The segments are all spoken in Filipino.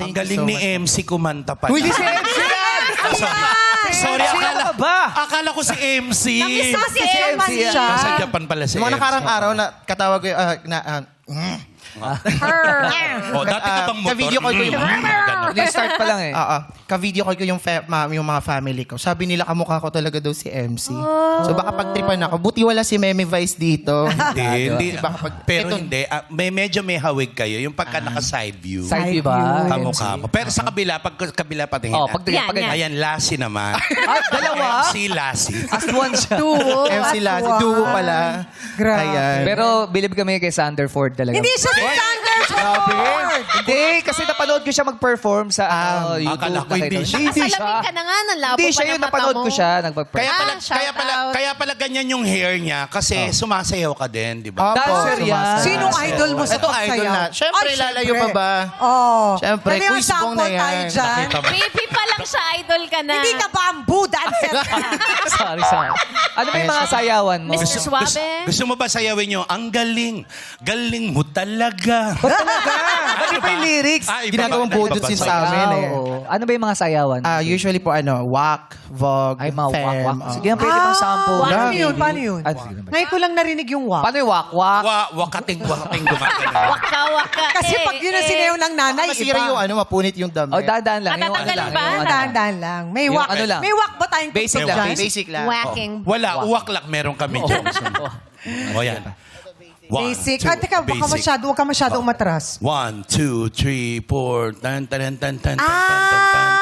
Ang galing ni MC kumanta pa. Uy, di si MC yan! Sorry, Sino ka ba? akala ko si MC. Namiss mo si MC Eman yan. siya. Nasa Japan pala si Yung mga MC. nakarang araw na katawag ko, Oh, dati ka bang motor? ka-video call ko yung... Start pa lang eh. Ka-video call ko yung, yung mga family ko. Sabi nila kamukha ko talaga daw si MC. So baka pagtripan ako. Buti wala si Meme Vice dito. Hindi. Pero Ito- hindi. Medyo may hawig kayo. Yung pagka naka-side view. Side view ba? Kamukha mo. Pero sa kabila, pag kabila patingin. Oh, pag Yan, pag yan. Ayan, Lassie naman. dalawa? MC Lassie. As one siya. MC Lassie. Duo pala. Grabe. Ayan. Pero bilib kami kay Sander Ford talaga. Hindi siya si Thunderbolt! Hindi, kasi napanood ko siya mag-perform sa YouTube. akala ko hindi siya. Hindi Nakasalamin siya. ka na nga, nalabo Hindi pa siya ng yung mata napanood mo. ko siya. Nagpa-perform. shout out. Kaya pala ganyan yung hair niya kasi sumasayaw ka din, di ba? Opo, Dancer yan. sumasayaw. Sinong idol mo sa Ito idol pagsayaw? na. Siyempre, Ay, lalayo pa ba? Oo. Siyempre, Ano yung quiz bong na sample tayo yan. dyan? Nakita mo. Baby pa lang siya, idol ka na. Hindi ka bamboo dancer ka. sorry. Ano ba yung mga sayawan mo? Mr. Suave. Gusto mo ba sayawin nyo? Ang galing. Galing mo talaga. Ba't iba yung lyrics? Ginagawang budot sin sa amin eh. Oo. Ano ba yung mga sayawan? Usually po wak, vogue, Ay, mga fem. wak-wak. Sige, pwede bang sample? Paano yun? Paano yun? Ah, sige naman. Ngayon ko lang narinig yung wak. Paano yung wak-wak? Wakating gumagana. Waka. Kasi pag yun ang sinayaw ng nanay, Masira yung mapunit yung damit. Oh, dahan-dahan lang. Yung Matatanggal ano ba? lang, yung ano. Dahan-dahan lang. May Yung wak. ano lang. May wak ba tayong Basic tugtog lang, dyan? Basic lang. Whacking. Wala, uwaklak meron kami dyan. O yan. One, Basic. two, Teka, baka basic. huwag ka masyado umatras. 1, 2, 3, 4. Tan tan tan tan tan tan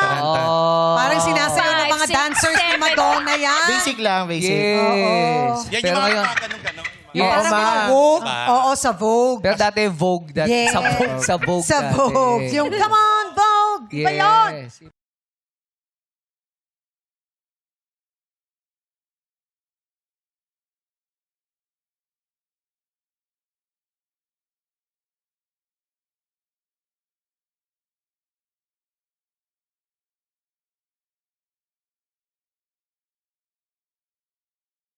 tan. Oh. Parang sinasayaw ng mga 5, 6, dancers ni 7. Madonna yan. Basic lang, basic. Yes. Yan Pero yung ngayon, mga ganun-ganun. yes. Parang ma. mga Vogue. Ba? Oo, sa Vogue. Pero dati Vogue. Yes. Sa Vogue Sa dati. Vogue. Yung, come on, Vogue. Iba yun. Yes.